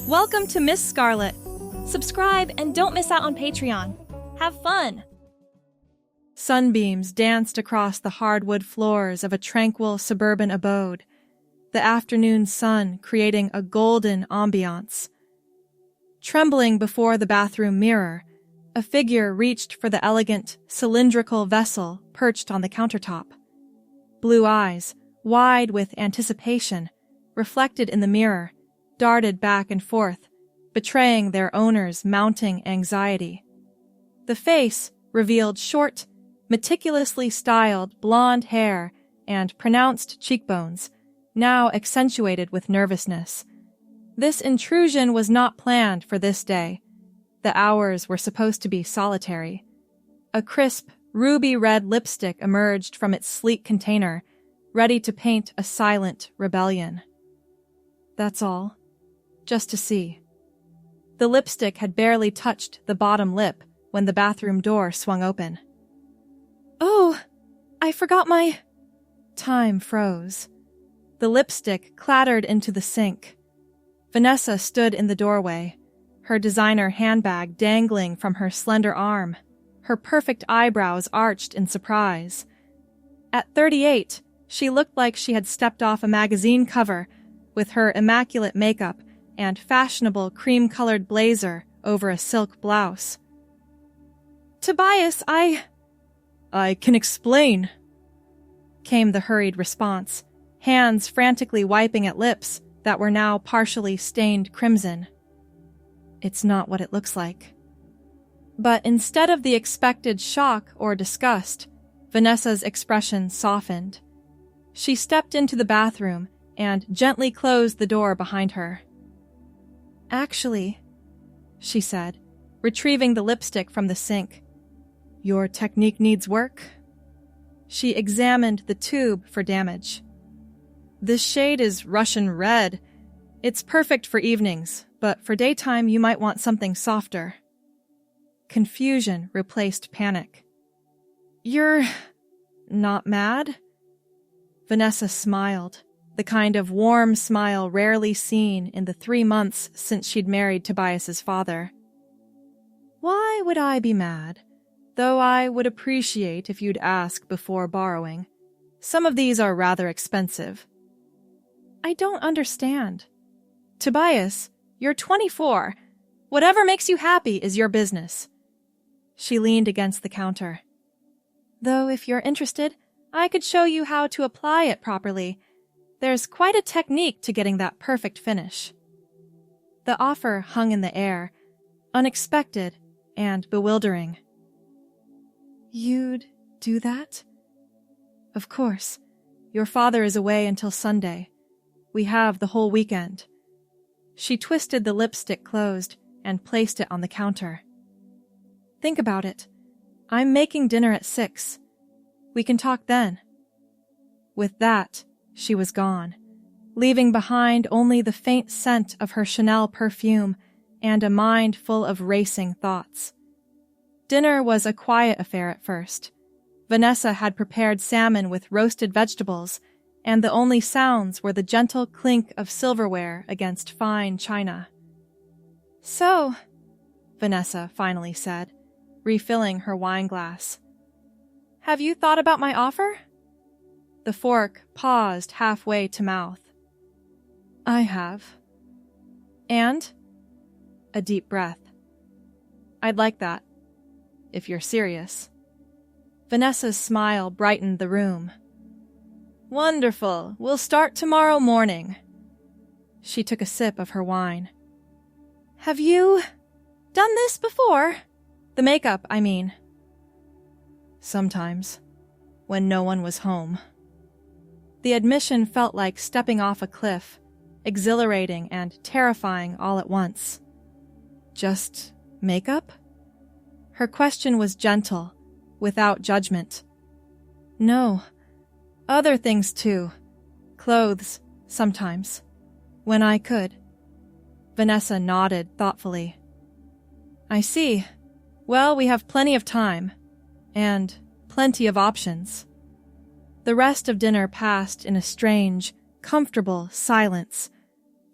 Welcome to Miss Scarlett. Subscribe and don't miss out on Patreon. Have fun! Sunbeams danced across the hardwood floors of a tranquil suburban abode, the afternoon sun creating a golden ambiance. Trembling before the bathroom mirror, a figure reached for the elegant, cylindrical vessel perched on the countertop. Blue eyes, wide with anticipation, reflected in the mirror, darted back and forth, betraying their owner's mounting anxiety. The face revealed short, meticulously styled blonde hair and pronounced cheekbones, now accentuated with nervousness. This intrusion was not planned for this day. The hours were supposed to be solitary. A crisp, ruby-red lipstick emerged from its sleek container, ready to paint a silent rebellion. That's all. Just to see. The lipstick had barely touched the bottom lip when the bathroom door swung open. "Oh, I forgot my—" Time froze. The lipstick clattered into the sink. Vanessa stood in the doorway, her designer handbag dangling from her slender arm, her perfect eyebrows arched in surprise. At 38, she looked like she had stepped off a magazine cover, with her immaculate makeup and fashionable cream-colored blazer over a silk blouse. "Tobias, I can explain," came the hurried response, hands frantically wiping at lips that were now partially stained crimson. "It's not what it looks like." But instead of the expected shock or disgust, Vanessa's expression softened. She stepped into the bathroom and gently closed the door behind her. "Actually," she said, retrieving the lipstick from the sink, "your technique needs work." She examined the tube for damage. "This shade is Russian red. It's perfect for evenings, but for daytime you might want something softer." Confusion replaced panic. "You're not mad?" Vanessa smiled, the kind of warm smile rarely seen in the 3 months since she'd married Tobias's father. "Why would I be mad? Though I would appreciate if you'd ask before borrowing. Some of these are rather expensive." "I don't understand." "Tobias, you're 24. Whatever makes you happy is your business." She leaned against the counter. "Though if you're interested, I could show you how to apply it properly. There's quite a technique to getting that perfect finish." The offer hung in the air, unexpected and bewildering. "You'd do that?" "Of course. Your father is away until Sunday. We have the whole weekend." She twisted the lipstick closed and placed it on the counter. "Think about it. I'm making dinner at 6. We can talk then." With that, she was gone, leaving behind only the faint scent of her Chanel perfume and a mind full of racing thoughts. Dinner was a quiet affair at first. Vanessa had prepared salmon with roasted vegetables, and the only sounds were the gentle clink of silverware against fine china. "So," Vanessa finally said, refilling her wine glass, "have you thought about my offer?" The fork paused halfway to mouth. "I have." "And?" A deep breath. "I'd like that, if you're serious." Vanessa's smile brightened the room. "Wonderful. We'll start tomorrow morning." She took a sip of her wine. "Have you done this before? The makeup, I mean." "Sometimes, when no one was home." The admission felt like stepping off a cliff, exhilarating and terrifying all at once. "Just makeup?" Her question was gentle, without judgment. "No. Other things too. Clothes, sometimes. When I could." Vanessa nodded thoughtfully. "I see. Well, we have plenty of time. And plenty of options." The rest of dinner passed in a strange, comfortable silence.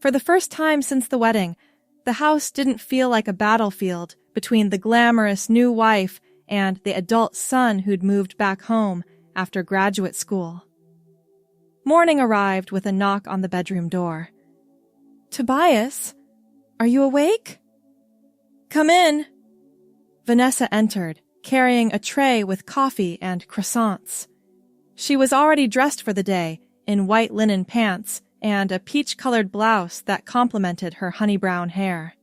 For the first time since the wedding, The house didn't feel like a battlefield between the glamorous new wife and the adult son who'd moved back home after graduate school. Morning arrived with a knock on the bedroom door. "Tobias, are you awake?" "Come in." Vanessa entered, carrying a tray with coffee and croissants. She was already dressed for the day in white linen pants and a peach-colored blouse that complemented her honey-brown hair.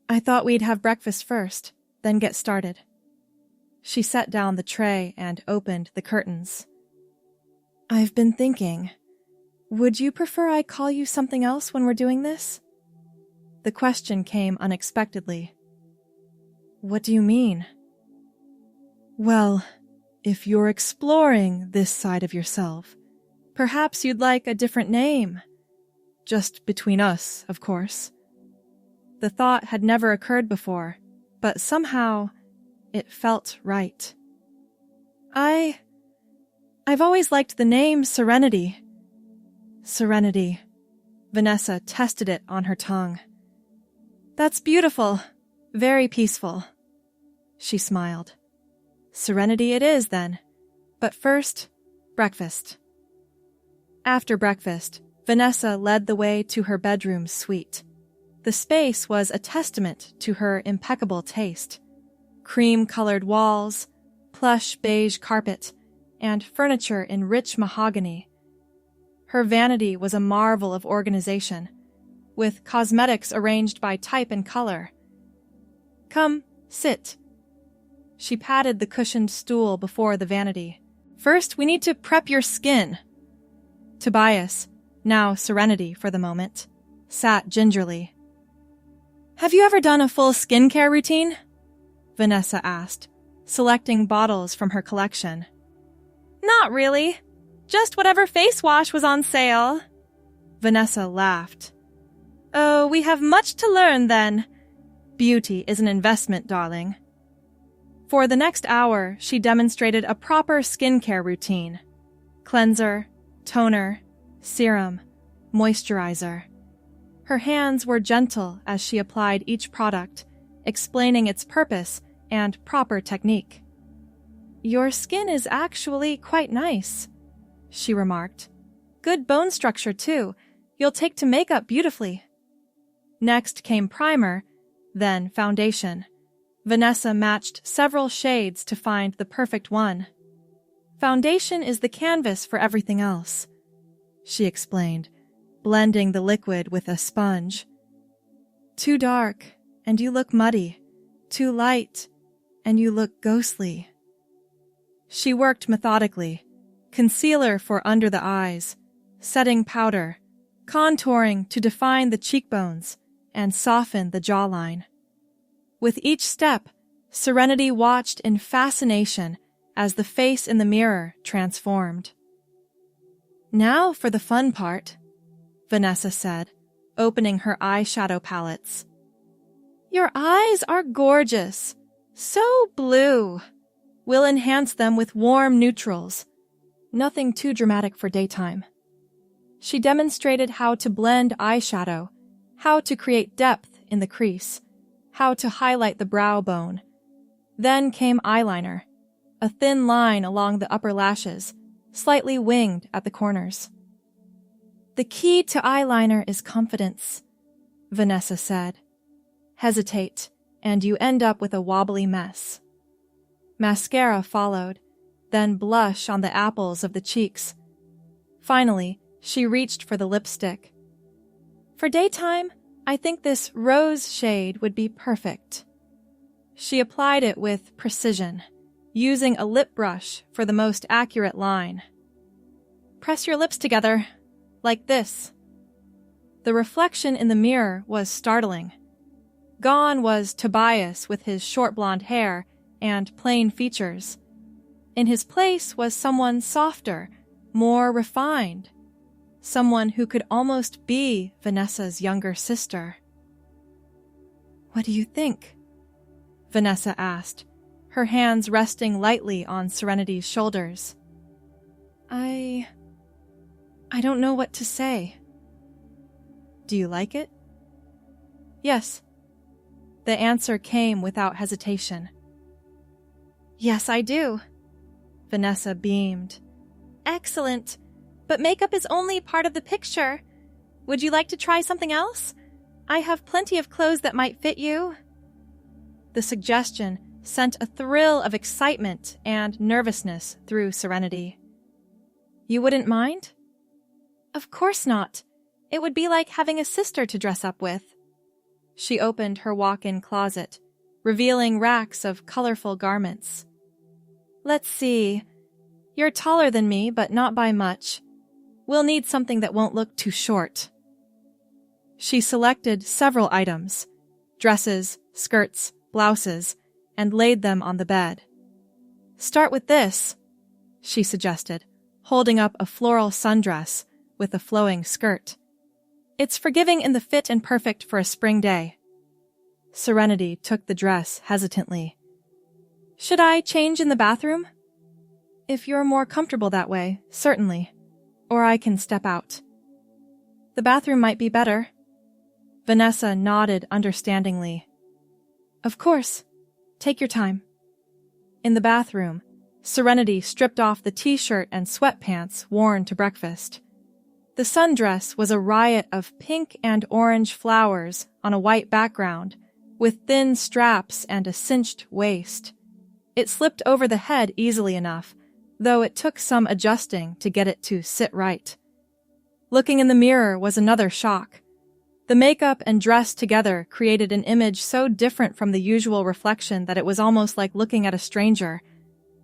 "I thought we'd have breakfast first, then get started." She set down the tray and opened the curtains. "I've been thinking, would you prefer I call you something else when we're doing this?" The question came unexpectedly. "What do you mean?" "Well, if you're exploring this side of yourself, perhaps you'd like a different name. Just between us, of course." The thought had never occurred before, but somehow it felt right. I've always liked the name Serenity." "Serenity." Vanessa tested it on her tongue. "That's beautiful. Very peaceful." She smiled. "Serenity it is, then. But first, breakfast." After breakfast, Vanessa led the way to her bedroom suite. The space was a testament to her impeccable taste. Cream-colored walls, plush beige carpet, and furniture in rich mahogany. Her vanity was a marvel of organization, with cosmetics arranged by type and color. "Come, sit." She patted the cushioned stool before the vanity. "First, we need to prep your skin." Tobias, now Serenity for the moment, sat gingerly. "Have you ever done a full skincare routine?" Vanessa asked, selecting bottles from her collection. "Not really. Just whatever face wash was on sale." Vanessa laughed. "Oh, we have much to learn then. Beauty is an investment, darling." For the next hour, she demonstrated a proper skincare routine. Cleanser, toner, serum, moisturizer. Her hands were gentle as she applied each product, explaining its purpose and proper technique. "Your skin is actually quite nice," she remarked. "Good bone structure, too. You'll take to makeup beautifully." Next came primer, then foundation. Vanessa matched several shades to find the perfect one. "Foundation is the canvas for everything else," she explained, blending the liquid with a sponge. "Too dark, and you look muddy. Too light, and you look ghostly." She worked methodically, concealer for under the eyes, setting powder, contouring to define the cheekbones and soften the jawline. With each step, Serenity watched in fascination as the face in the mirror transformed. "Now for the fun part," Vanessa said, opening her eyeshadow palettes. "Your eyes are gorgeous. So blue. We'll enhance them with warm neutrals. Nothing too dramatic for daytime." She demonstrated how to blend eyeshadow, how to create depth in the crease, how to highlight the brow bone. Then came eyeliner, a thin line along the upper lashes, slightly winged at the corners. "The key to eyeliner is confidence," Vanessa said. "Hesitate, and you end up with a wobbly mess." Mascara followed, then blush on the apples of the cheeks. Finally, she reached for the lipstick. "For daytime, I think this rose shade would be perfect." She applied it with precision, using a lip brush for the most accurate line. "Press your lips together, like this." The reflection in the mirror was startling. Gone was Tobias with his short blonde hair and plain features. In his place was someone softer, more refined. Someone who could almost be Vanessa's younger sister. "What do you think?" Vanessa asked, her hands resting lightly on Serenity's shoulders. I don't know what to say." "Do you like it?" Yes. The answer came without hesitation. Yes, I do. Vanessa beamed. Excellent. But makeup is only part of the picture. Would you like to try something else? I have plenty of clothes that might fit you. The suggestion sent a thrill of excitement and nervousness through Serenity. You wouldn't mind? Of course not. It would be like having a sister to dress up with. She opened her walk-in closet, revealing racks of colorful garments. Let's see. You're taller than me, but not by much. We'll need something that won't look too short. She selected several items, dresses, skirts, blouses, and laid them on the bed. Start with this, she suggested, holding up a floral sundress with a flowing skirt. It's forgiving in the fit and perfect for a spring day. Serenity took the dress hesitantly. Should I change in the bathroom? If you're more comfortable that way, certainly. Or I can step out. The bathroom might be better. Vanessa nodded understandingly. Of course. Take your time. In the bathroom, Serenity stripped off the t-shirt and sweatpants worn to breakfast. The sundress was a riot of pink and orange flowers on a white background, with thin straps and a cinched waist. It slipped over the head easily enough, though it took some adjusting to get it to sit right. Looking in the mirror was another shock. The makeup and dress together created an image so different from the usual reflection that it was almost like looking at a stranger.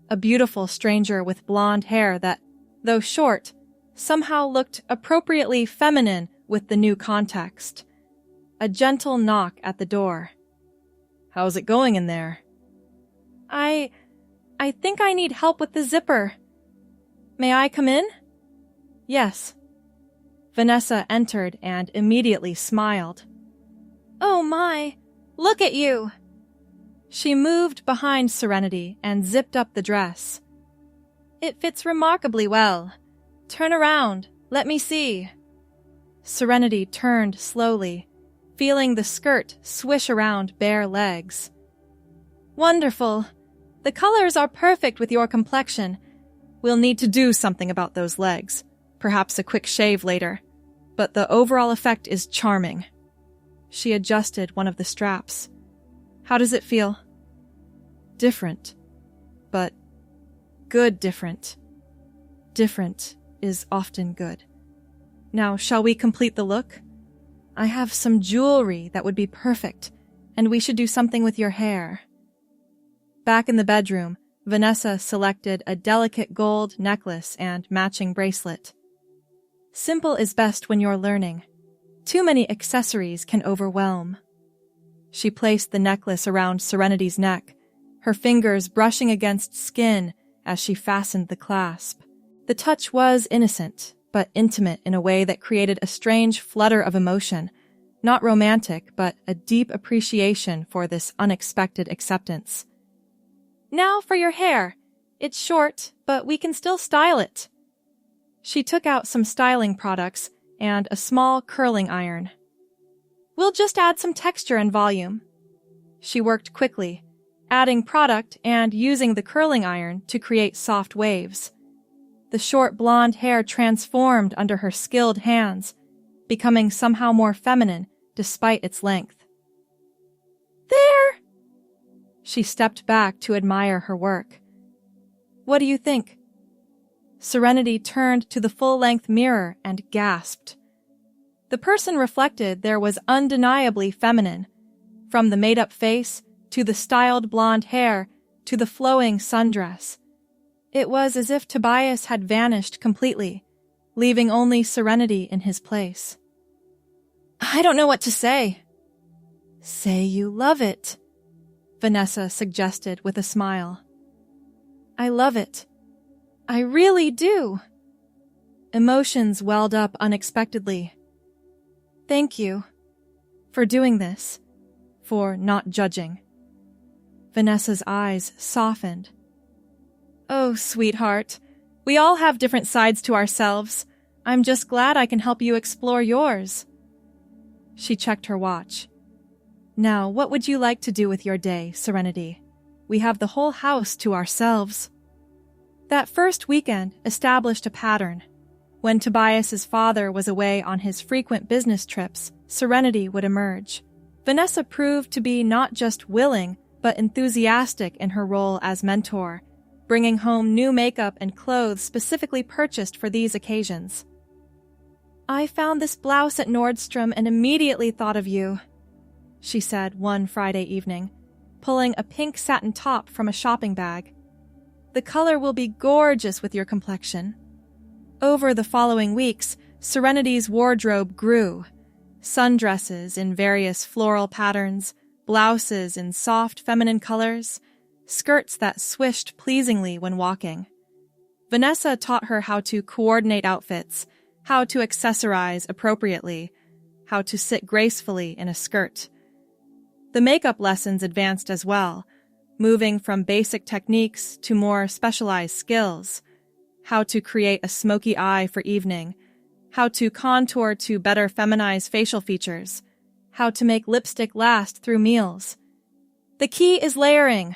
A beautiful stranger with blonde hair that, though short, somehow looked appropriately feminine with the new context. A gentle knock at the door. How's it going in there? I think I need help with the zipper. May I come in? Yes. Vanessa entered and immediately smiled. Oh my, look at you! She moved behind Serenity and zipped up the dress. It fits remarkably well. Turn around, let me see. Serenity turned slowly, feeling the skirt swish around bare legs. Wonderful. The colors are perfect with your complexion. We'll need to do something about those legs. Perhaps a quick shave later. But the overall effect is charming. She adjusted one of the straps. How does it feel? Different. But good different. Different is often good. Now, shall we complete the look? I have some jewelry that would be perfect, and we should do something with your hair. Back in the bedroom, Vanessa selected a delicate gold necklace and matching bracelet. Simple is best when you're learning. Too many accessories can overwhelm. She placed the necklace around Serenity's neck, her fingers brushing against skin as she fastened the clasp. The touch was innocent, but intimate in a way that created a strange flutter of emotion, not romantic, but a deep appreciation for this unexpected acceptance. Now for your hair. It's short, but we can still style it. She took out some styling products and a small curling iron. We'll just add some texture and volume. She worked quickly, adding product and using the curling iron to create soft waves. The short blonde hair transformed under her skilled hands, becoming somehow more feminine despite its length. There! She stepped back to admire her work. What do you think? Serenity turned to the full-length mirror and gasped. The person reflected there was undeniably feminine, from the made-up face to the styled blonde hair to the flowing sundress. It was as if Tobias had vanished completely, leaving only Serenity in his place. I don't know what to say. Say you love it, Vanessa suggested with a smile. I love it. I really do. Emotions welled up unexpectedly. Thank you for doing this, for not judging. Vanessa's eyes softened. Oh, sweetheart, we all have different sides to ourselves. I'm just glad I can help you explore yours. She checked her watch. Now, what would you like to do with your day, Serenity? We have the whole house to ourselves. That first weekend established a pattern. When Tobias's father was away on his frequent business trips, Serenity would emerge. Vanessa proved to be not just willing, but enthusiastic in her role as mentor, bringing home new makeup and clothes specifically purchased for these occasions. "I found this blouse at Nordstrom and immediately thought of you," she said one Friday evening, pulling a pink satin top from a shopping bag. "The color will be gorgeous with your complexion." Over the following weeks, Serenity's wardrobe grew. Sundresses in various floral patterns, blouses in soft feminine colors, skirts that swished pleasingly when walking. Vanessa taught her how to coordinate outfits, how to accessorize appropriately, how to sit gracefully in a skirt. The makeup lessons advanced as well, moving from basic techniques to more specialized skills. How to create a smoky eye for evening, how to contour to better feminize facial features, how to make lipstick last through meals. "The key is layering,"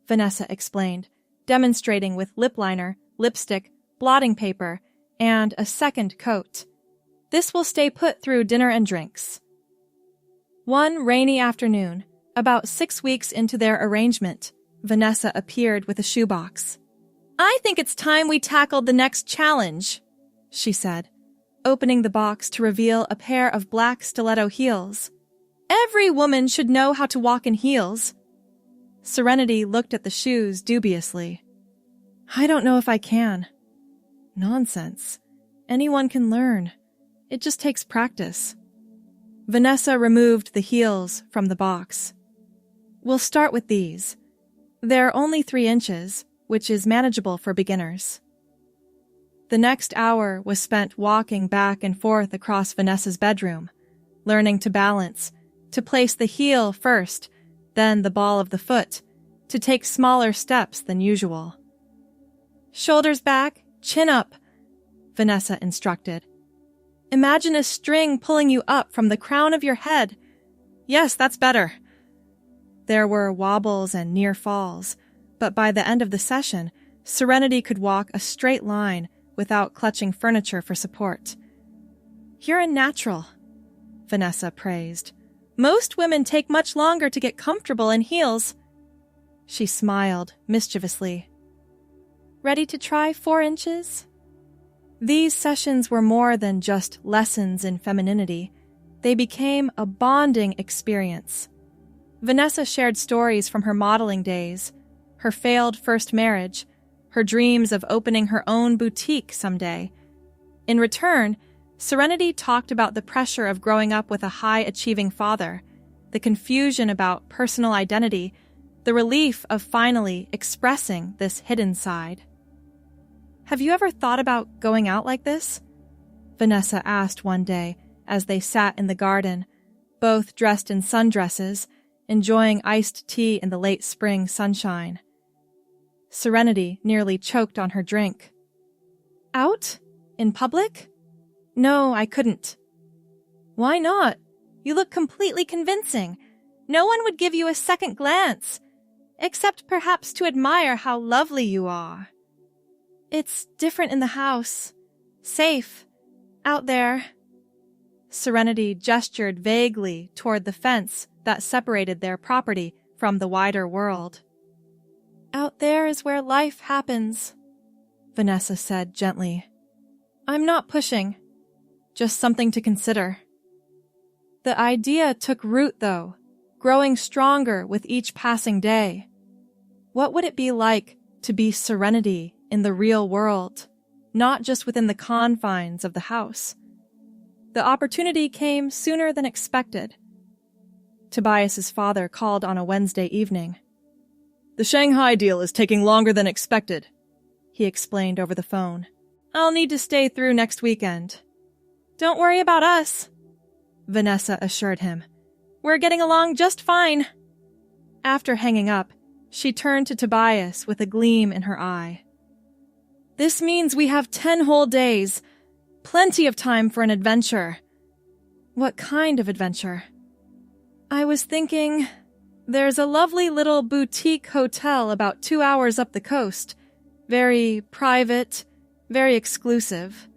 Vanessa explained, demonstrating with lip liner, lipstick, blotting paper, and a second coat. "This will stay put through dinner and drinks." One rainy afternoon, about 6 weeks into their arrangement, Vanessa appeared with a shoebox. "I think it's time we tackled the next challenge," she said, opening the box to reveal a pair of black stiletto heels. "Every woman should know how to walk in heels." Serenity looked at the shoes dubiously. "I don't know if I can." "Nonsense. Anyone can learn. It just takes practice." Vanessa removed the heels from the box. "We'll start with these. They're only 3 inches, which is manageable for beginners." The next hour was spent walking back and forth across Vanessa's bedroom, learning to balance, to place the heel first, then the ball of the foot, to take smaller steps than usual. "Shoulders back, chin up," Vanessa instructed. "Imagine a string pulling you up from the crown of your head." "Yes, that's better." There were wobbles and near falls, but by the end of the session, Serenity could walk a straight line without clutching furniture for support. "You're a natural," Vanessa praised. "Most women take much longer to get comfortable in heels." She smiled mischievously. "Ready to try 4 inches?" These sessions were more than just lessons in femininity. They became a bonding experience. Vanessa shared stories from her modeling days, her failed first marriage, her dreams of opening her own boutique someday. In return, Serenity talked about the pressure of growing up with a high-achieving father, the confusion about personal identity, the relief of finally expressing this hidden side. "Have you ever thought about going out like this?" Vanessa asked one day as they sat in the garden, both dressed in sundresses, enjoying iced tea in the late spring sunshine. Serenity nearly choked on her drink. "Out? In public?" "No, I couldn't." "Why not? You look completely convincing. No one would give you a second glance, except perhaps to admire how lovely you are." "It's different in the house. Safe. Out there." Serenity gestured vaguely toward the fence that separated their property from the wider world. "Out there is where life happens," Vanessa said gently. "I'm not pushing. Just something to consider." The idea took root, though, growing stronger with each passing day. What would it be like to be Serenity in the real world, not just within the confines of the house? The opportunity came sooner than expected. Tobias's father called on a Wednesday evening. "The Shanghai deal is taking longer than expected," he explained over the phone. "I'll need to stay through next weekend." "Don't worry about us," Vanessa assured him. "We're getting along just fine." After hanging up, she turned to Tobias with a gleam in her eye. "This means we have 10 whole days. Plenty of time for an adventure." "What kind of adventure?" I was thinking, there's a lovely little boutique hotel about 2 hours up the coast. Very private, very exclusive.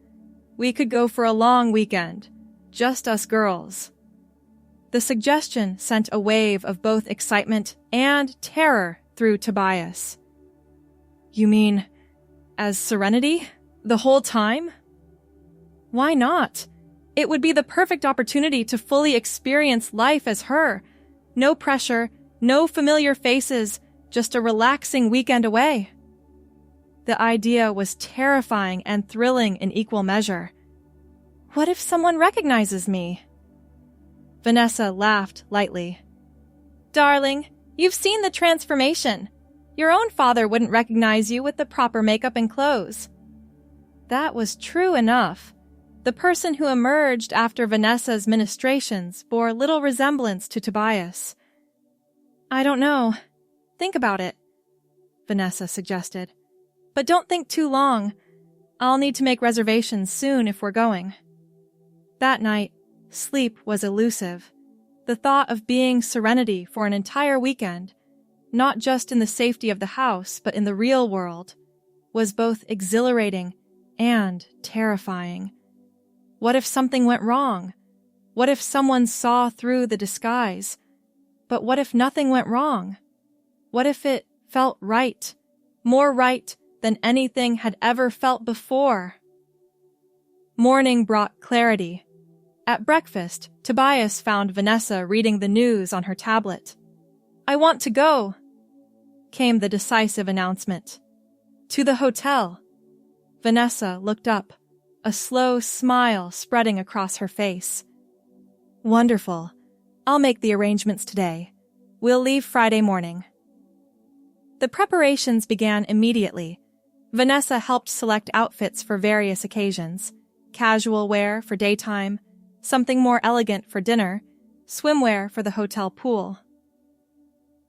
We could go for a long weekend, just us girls. The suggestion sent a wave of both excitement and terror through Tobias. You mean, as Serenity? The whole time? Why not? It would be the perfect opportunity to fully experience life as her. No pressure, no familiar faces, just a relaxing weekend away. The idea was terrifying and thrilling in equal measure. What if someone recognizes me? Vanessa laughed lightly. Darling, you've seen the transformation. Your own father wouldn't recognize you with the proper makeup and clothes. That was true enough. The person who emerged after Vanessa's ministrations bore little resemblance to Tobias. I don't know. Think about it, Vanessa suggested. But don't think too long. I'll need to make reservations soon if we're going. That night, sleep was elusive. The thought of being Serenity for an entire weekend, not just in the safety of the house but in the real world, was both exhilarating and terrifying. What if something went wrong? What if someone saw through the disguise? But what if nothing went wrong? What if it felt right? More right than anything had ever felt before? Morning brought clarity. At breakfast, Tobias found Vanessa reading the news on her tablet. I want to go, came the decisive announcement. To the hotel. Vanessa looked up, a slow smile spreading across her face. Wonderful. I'll make the arrangements today. We'll leave Friday morning. The preparations began immediately. Vanessa helped select outfits for various occasions. Casual wear for daytime, something more elegant for dinner, swimwear for the hotel pool.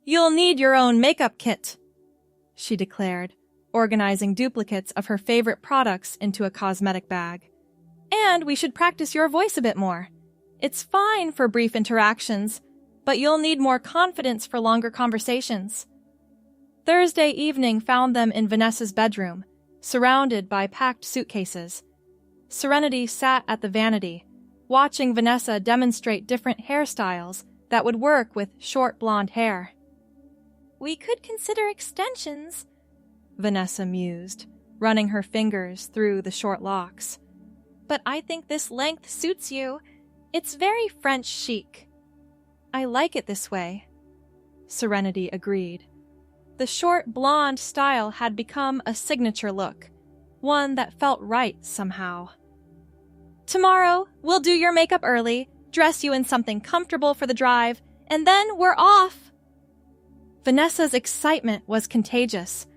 You'll need your own makeup kit, she declared, organizing duplicates of her favorite products into a cosmetic bag. And we should practice your voice a bit more. It's fine for brief interactions, but you'll need more confidence for longer conversations. Thursday evening found them in Vanessa's bedroom, surrounded by packed suitcases. Serenity sat at the vanity, watching Vanessa demonstrate different hairstyles that would work with short blonde hair. We could consider extensions, Vanessa mused, running her fingers through the short locks. But I think this length suits you. It's very French chic. I like it this way, Serenity agreed. The short blonde style had become a signature look, one that felt right somehow. Tomorrow, we'll do your makeup early, dress you in something comfortable for the drive, and then we're off. Vanessa's excitement was contagious.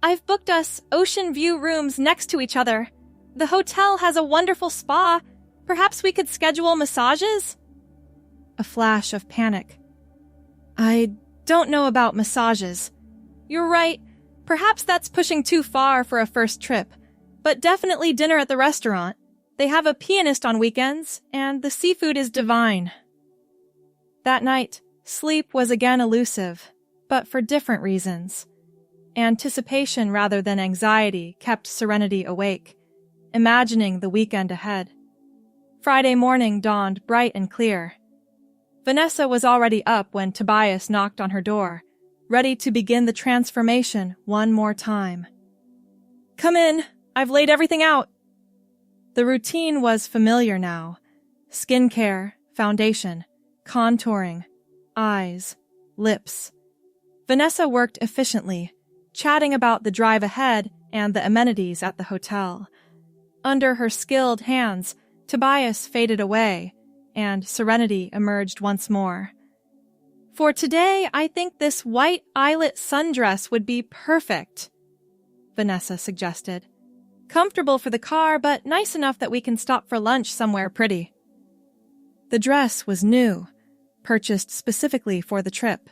I've booked us ocean view rooms next to each other. The hotel has a wonderful spa. Perhaps we could schedule massages? A flash of panic. I don't know about massages. You're right. Perhaps that's pushing too far for a first trip, but definitely dinner at the restaurant. They have a pianist on weekends, and the seafood is divine. That night, sleep was again elusive, but for different reasons. Anticipation rather than anxiety kept Serenity awake, imagining the weekend ahead. Friday morning dawned bright and clear. Vanessa was already up when Tobias knocked on her door, ready to begin the transformation one more time. Come in, I've laid everything out. The routine was familiar now. Skincare, foundation, contouring, eyes, lips. Vanessa worked efficiently, chatting about the drive ahead and the amenities at the hotel. Under her skilled hands, Tobias faded away, and Serenity emerged once more. For today, I think this white eyelet sundress would be perfect, Vanessa suggested. Comfortable for the car, but nice enough that we can stop for lunch somewhere pretty. The dress was new, purchased specifically for the trip.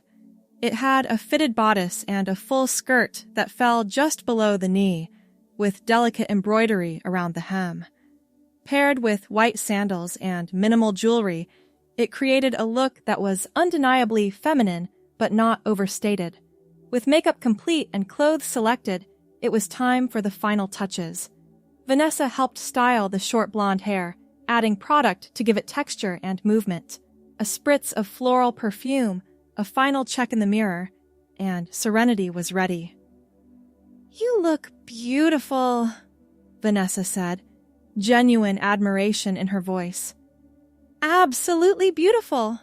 It had a fitted bodice and a full skirt that fell just below the knee, with delicate embroidery around the hem. Paired with white sandals and minimal jewelry, It created a look that was undeniably feminine, but not overstated. With makeup complete and clothes selected, it was time for the final touches. Vanessa helped style the short blonde hair, adding product to give it texture and movement. A spritz of floral perfume, a final check in the mirror, and Serenity was ready. "You look beautiful," Vanessa said, genuine admiration in her voice. "Absolutely beautiful."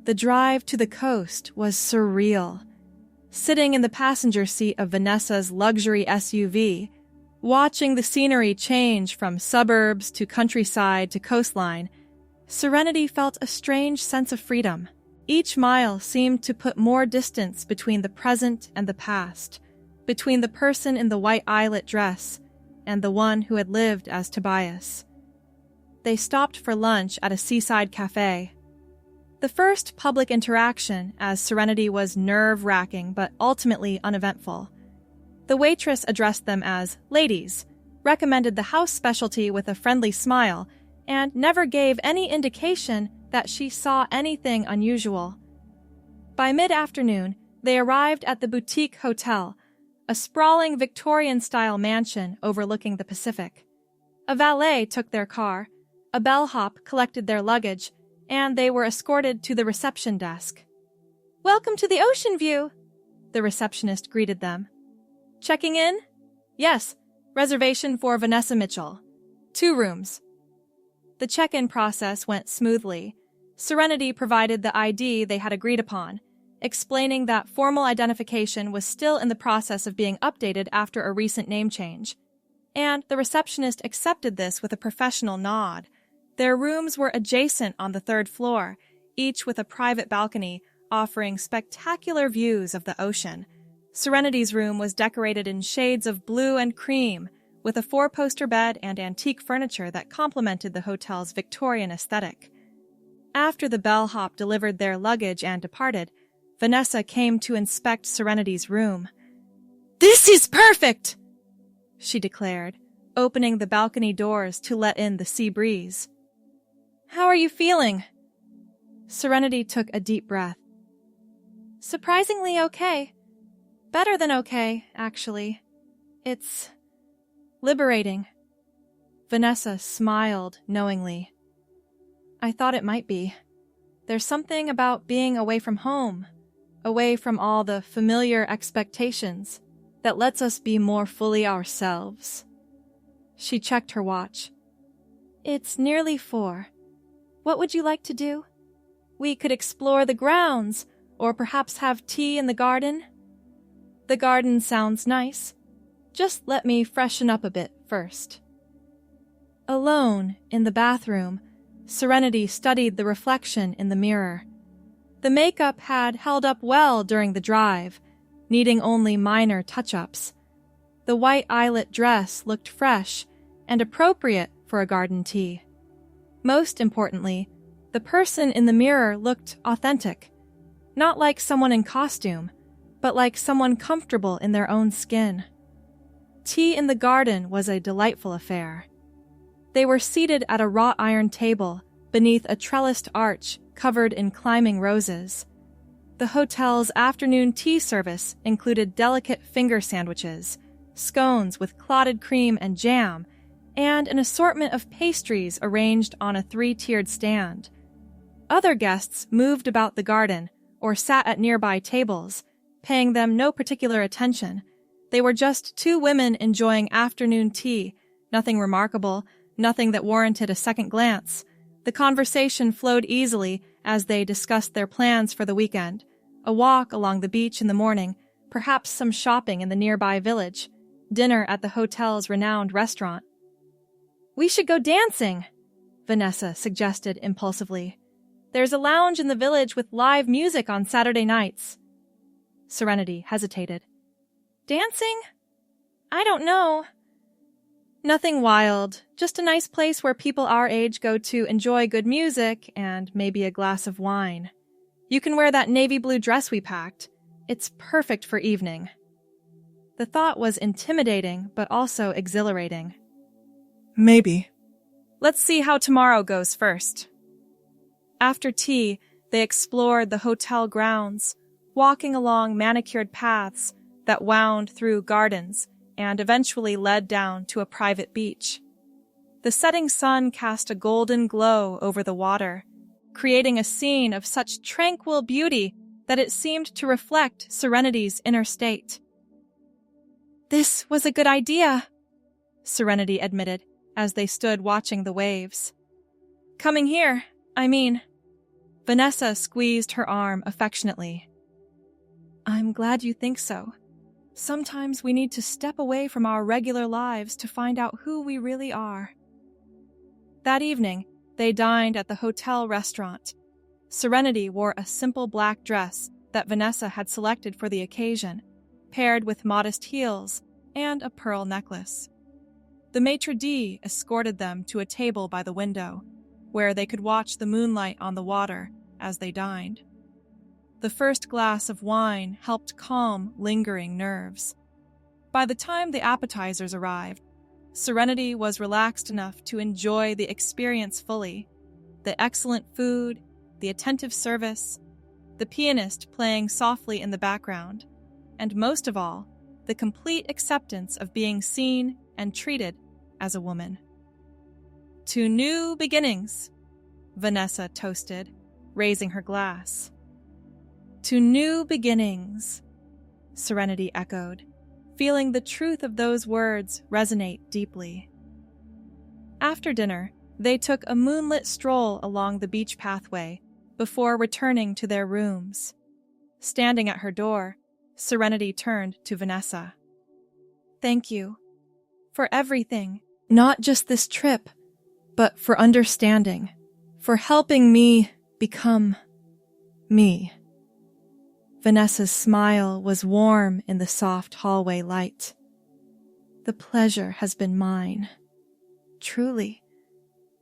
The drive to the coast was surreal. Sitting in the passenger seat of Vanessa's luxury SUV, watching the scenery change from suburbs to countryside to coastline, Serenity felt a strange sense of freedom. Each mile seemed to put more distance between the present and the past, between the person in the white eyelet dress and the one who had lived as Tobias. They stopped for lunch at a seaside cafe. The first public interaction, as Serenity was nerve-wracking but ultimately uneventful. The waitress addressed them as ladies, recommended the house specialty with a friendly smile, and never gave any indication that she saw anything unusual. By mid-afternoon, they arrived at the Boutique Hotel, a sprawling Victorian-style mansion overlooking the Pacific. A valet took their car, a bellhop collected their luggage, and they were escorted to the reception desk. "Welcome to the ocean view," the receptionist greeted them. "Checking in?" "Yes, reservation for Vanessa Mitchell. 2 rooms." The check-in process went smoothly. Serenity provided the ID they had agreed upon, explaining that formal identification was still in the process of being updated after a recent name change. And the receptionist accepted this with a professional nod. Their rooms were adjacent on the 3rd floor, each with a private balcony offering spectacular views of the ocean. Serenity's room was decorated in shades of blue and cream, with a 4-poster bed and antique furniture that complemented the hotel's Victorian aesthetic. After the bellhop delivered their luggage and departed, Vanessa came to inspect Serenity's room. "This is perfect!" she declared, opening the balcony doors to let in the sea breeze. "How are you feeling?" Serenity took a deep breath. "Surprisingly okay. Better than okay, actually. It's liberating." Vanessa smiled knowingly. "I thought it might be. There's something about being away from home, away from all the familiar expectations, that lets us be more fully ourselves." She checked her watch. "It's nearly 4. What would you like to do? We could explore the grounds, or perhaps have tea in the garden." "The garden sounds nice. Just let me freshen up a bit first." Alone, in the bathroom, Serenity studied the reflection in the mirror. The makeup had held up well during the drive, needing only minor touch-ups. The white eyelet dress looked fresh and appropriate for a garden tea. Most importantly, the person in the mirror looked authentic, not like someone in costume, but like someone comfortable in their own skin. Tea in the garden was a delightful affair. They were seated at a wrought iron table beneath a trellised arch covered in climbing roses. The hotel's afternoon tea service included delicate finger sandwiches, scones with clotted cream and jam, and an assortment of pastries arranged on a 3-tiered stand. Other guests moved about the garden or sat at nearby tables, paying them no particular attention. They were just 2 women enjoying afternoon tea, nothing remarkable, nothing that warranted a second glance. The conversation flowed easily as they discussed their plans for the weekend, a walk along the beach in the morning, perhaps some shopping in the nearby village, dinner at the hotel's renowned restaurant. "We should go dancing," Vanessa suggested impulsively. "There's a lounge in the village with live music on Saturday nights." Serenity hesitated. "Dancing? I don't know." "Nothing wild, just a nice place where people our age go to enjoy good music and maybe a glass of wine. You can wear that navy blue dress we packed. It's perfect for evening." The thought was intimidating, but also exhilarating. Maybe. "Let's see how tomorrow goes first." After tea, they explored the hotel grounds, walking along manicured paths that wound through gardens and eventually led down to a private beach. The setting sun cast a golden glow over the water, creating a scene of such tranquil beauty that it seemed to reflect Serenity's inner state. "This was a good idea," Serenity admitted as they stood watching the waves. "Coming here, I mean." Vanessa squeezed her arm affectionately. "I'm glad you think so. Sometimes we need to step away from our regular lives to find out who we really are." That evening, they dined at the hotel restaurant. Serenity wore a simple black dress that Vanessa had selected for the occasion, paired with modest heels and a pearl necklace. The maitre d' escorted them to a table by the window, where they could watch the moonlight on the water as they dined. The first glass of wine helped calm lingering nerves. By the time the appetizers arrived, Serenity was relaxed enough to enjoy the experience fully. The excellent food, the attentive service, the pianist playing softly in the background, and most of all, the complete acceptance of being seen and treated as a woman. "To new beginnings," Vanessa toasted, raising her glass. "To new beginnings," Serenity echoed, feeling the truth of those words resonate deeply. After dinner, they took a moonlit stroll along the beach pathway before returning to their rooms. Standing at her door, Serenity turned to Vanessa. "Thank you for everything, not just this trip, but for understanding, for helping me become me." Vanessa's smile was warm in the soft hallway light. "The pleasure has been mine. Truly.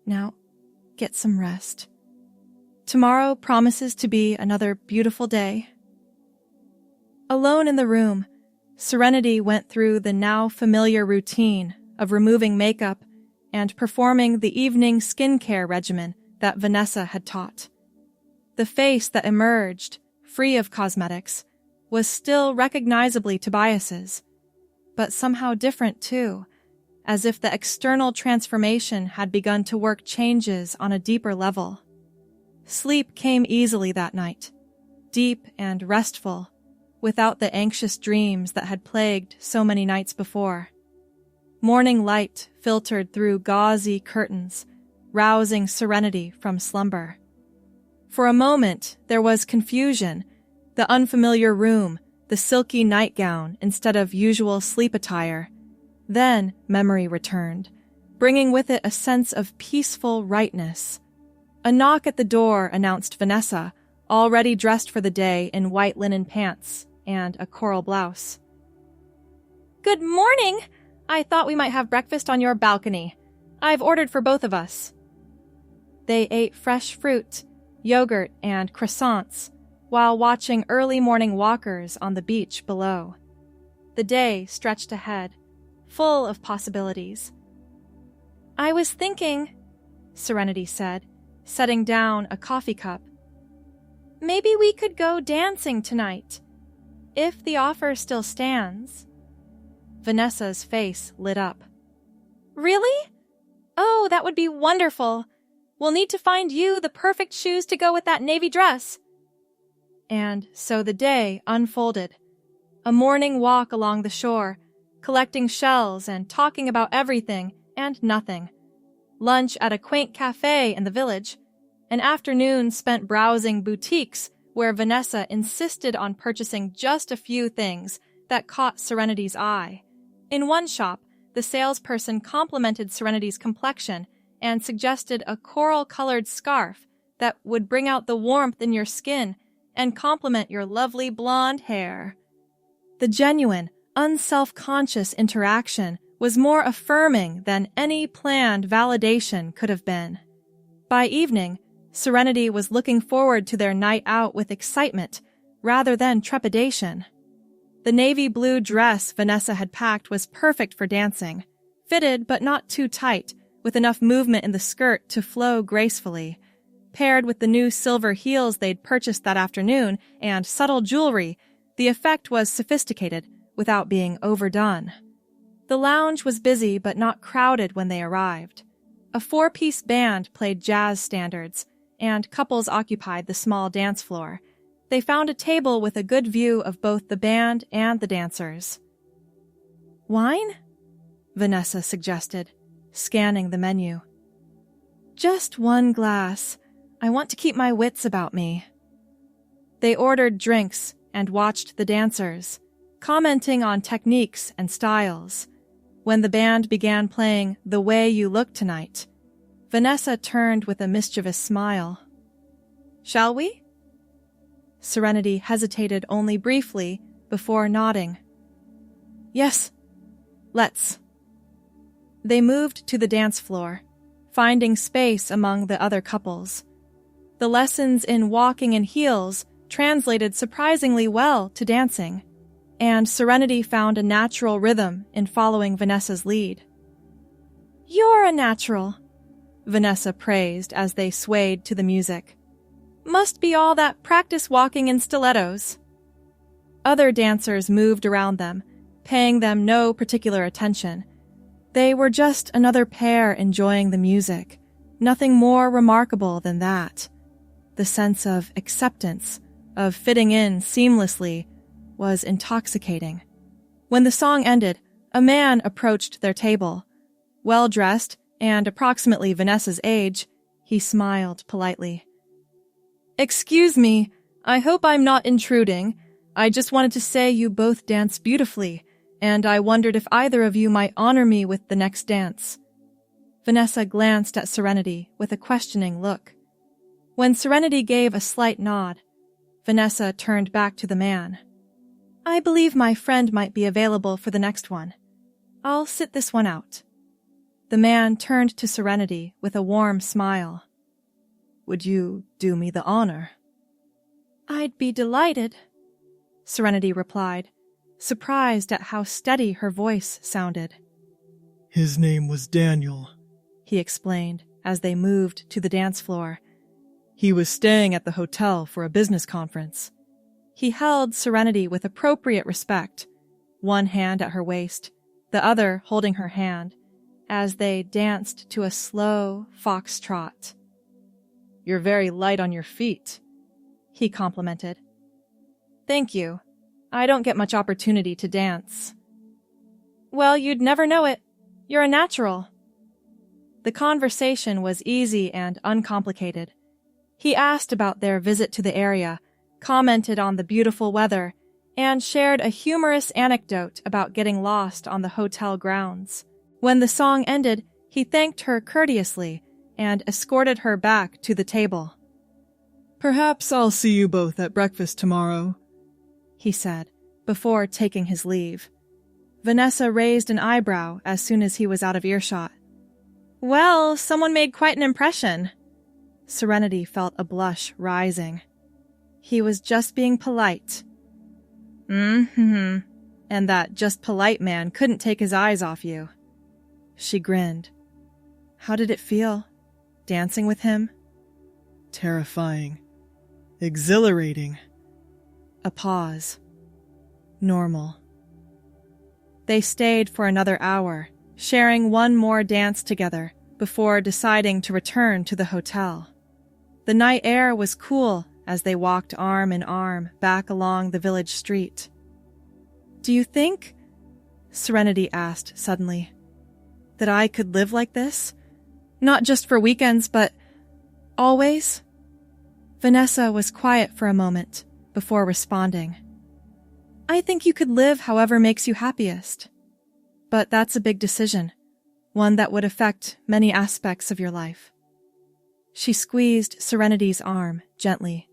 Now, get some rest. Tomorrow promises to be another beautiful day." Alone in the room, Serenity went through the now familiar routine of removing makeup and performing the evening skincare regimen that Vanessa had taught. The face that emerged, free of cosmetics, was still recognizably Tobias's, but somehow different too, as if the external transformation had begun to work changes on a deeper level. Sleep came easily that night, deep and restful, without the anxious dreams that had plagued so many nights before. Morning light filtered through gauzy curtains, rousing Serenity from slumber. For a moment, there was confusion, the unfamiliar room, the silky nightgown instead of usual sleep attire. Then memory returned, bringing with it a sense of peaceful rightness. A knock at the door announced Vanessa, already dressed for the day in white linen pants and a coral blouse. "Good morning! I thought we might have breakfast on your balcony. I've ordered for both of us." They ate fresh fruit, yogurt, and croissants while watching early morning walkers on the beach below. The day stretched ahead, full of possibilities. "I was thinking," Serenity said, setting down a coffee cup, "maybe we could go dancing tonight, if the offer still stands." Vanessa's face lit up. "Really? Oh, that would be wonderful. We'll need to find you the perfect shoes to go with that navy dress." And so the day unfolded. A morning walk along the shore, collecting shells and talking about everything and nothing. Lunch at a quaint cafe in the village. An afternoon spent browsing boutiques where Vanessa insisted on purchasing just a few things that caught Serenity's eye. In one shop, the salesperson complimented Serenity's complexion and suggested a coral-colored scarf that would bring out the warmth in your skin and complement your lovely blonde hair. The genuine, unself-conscious interaction was more affirming than any planned validation could have been. By evening, Serenity was looking forward to their night out with excitement rather than trepidation. The navy blue dress Vanessa had packed was perfect for dancing, fitted but not too tight, with enough movement in the skirt to flow gracefully. Paired with the new silver heels they'd purchased that afternoon and subtle jewelry, the effect was sophisticated without being overdone. The lounge was busy but not crowded when they arrived. A 4-piece band played jazz standards, and couples occupied the small dance floor. They found a table with a good view of both the band and the dancers. "Wine?" Vanessa suggested, scanning the menu. "Just one glass. I want to keep my wits about me." They ordered drinks and watched the dancers, commenting on techniques and styles. When the band began playing "The Way You Look Tonight," Vanessa turned with a mischievous smile. "Shall we?" Serenity hesitated only briefly before nodding. "Yes, let's." They moved to the dance floor, finding space among the other couples. The lessons in walking in heels translated surprisingly well to dancing, and Serenity found a natural rhythm in following Vanessa's lead. "You're a natural," Vanessa praised as they swayed to the music. "Must be all that practice walking in stilettos." Other dancers moved around them, paying them no particular attention. They were just another pair enjoying the music, nothing more remarkable than that. The sense of acceptance, of fitting in seamlessly, was intoxicating. When the song ended, a man approached their table. Well-dressed and approximately Vanessa's age, he smiled politely. "Excuse me, I hope I'm not intruding. I just wanted to say you both dance beautifully, and I wondered if either of you might honor me with the next dance." Vanessa glanced at Serenity with a questioning look. When Serenity gave a slight nod, Vanessa turned back to the man. "I believe my friend might be available for the next one. I'll sit this one out." The man turned to Serenity with a warm smile. "Would you do me the honor?" "I'd be delighted," Serenity replied, surprised at how steady her voice sounded. "His name was Daniel," he explained as they moved to the dance floor. "He was staying at the hotel for a business conference." He held Serenity with appropriate respect, one hand at her waist, the other holding her hand, as they danced to a slow foxtrot. "You're very light on your feet," he complimented. "Thank you. I don't get much opportunity to dance." "Well, you'd never know it. You're a natural." The conversation was easy and uncomplicated. He asked about their visit to the area, commented on the beautiful weather, and shared a humorous anecdote about getting lost on the hotel grounds. When the song ended, he thanked her courteously and escorted her back to the table. "Perhaps I'll see you both at breakfast tomorrow," he said, before taking his leave. Vanessa raised an eyebrow as soon as he was out of earshot. "Well, someone made quite an impression." Serenity felt a blush rising. He was just being polite. Mm-hmm. And that just polite man couldn't take his eyes off you. She grinned. How did it feel, dancing with him? "Terrifying. Exhilarating." A pause. Normal. They stayed for another hour, sharing one more dance together before deciding to return to the hotel. The night air was cool as they walked arm in arm back along the village street. "Do you think," Serenity asked suddenly, "that I could live like this? Not just for weekends, but always?" Vanessa was quiet for a moment before responding. "I think you could live however makes you happiest. But that's a big decision, one that would affect many aspects of your life." She squeezed Serenity's arm gently.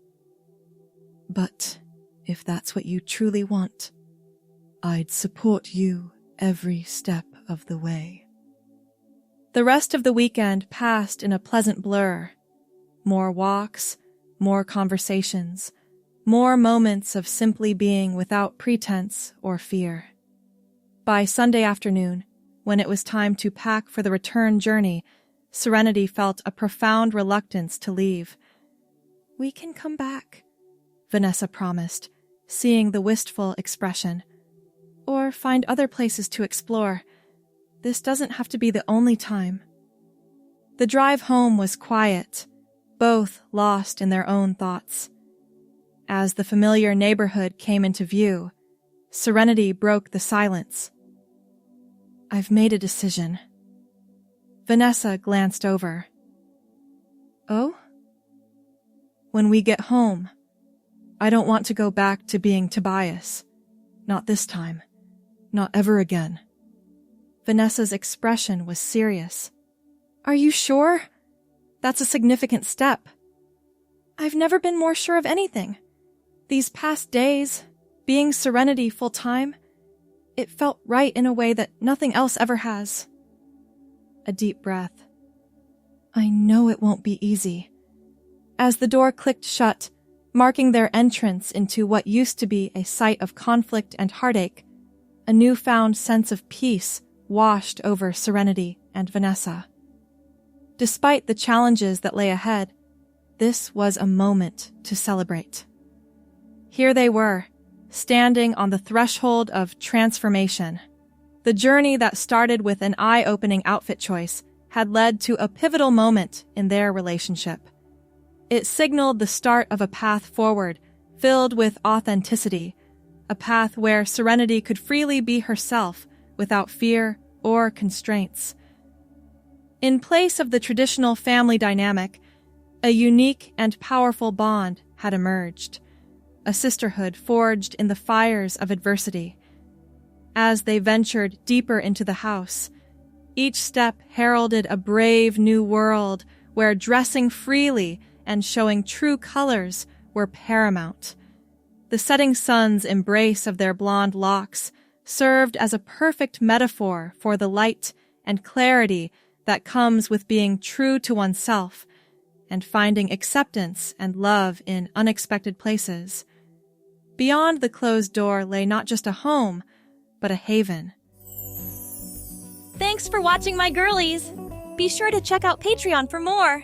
"But if that's what you truly want, I'd support you every step of the way." The rest of the weekend passed in a pleasant blur. More walks, more conversations, more moments of simply being without pretense or fear. By Sunday afternoon, when it was time to pack for the return journey, Serenity felt a profound reluctance to leave, "We can come back," Vanessa promised, seeing the wistful expression. "Or find other places to explore. This doesn't have to be the only time." The drive home was quiet, both lost in their own thoughts. As the familiar neighborhood came into view, Serenity broke the silence. "I've made a decision." Vanessa glanced over. "Oh?" "When we get home, I don't want to go back to being Tobias. Not this time. Not ever again." Vanessa's expression was serious. "Are you sure? That's a significant step." "I've never been more sure of anything. These past days, being Serenity full-time, it felt right in a way that nothing else ever has." A deep breath. "I know it won't be easy." As the door clicked shut, marking their entrance into what used to be a site of conflict and heartache, a newfound sense of peace washed over Serenity and Vanessa. Despite the challenges that lay ahead, this was a moment to celebrate. Here they were, standing on the threshold of transformation. The journey that started with an eye-opening outfit choice had led to a pivotal moment in their relationship. It signaled the start of a path forward, filled with authenticity, a path where Serenity could freely be herself without fear or constraints. In place of the traditional family dynamic, a unique and powerful bond had emerged, a sisterhood forged in the fires of adversity. As they ventured deeper into the house, each step heralded a brave new world where dressing freely and showing true colors were paramount. The setting sun's embrace of their blonde locks served as a perfect metaphor for the light and clarity that comes with being true to oneself and finding acceptance and love in unexpected places. Beyond the closed door lay not just a home, but a haven. Thanks for watching, my girlies! Be sure to check out Patreon for more!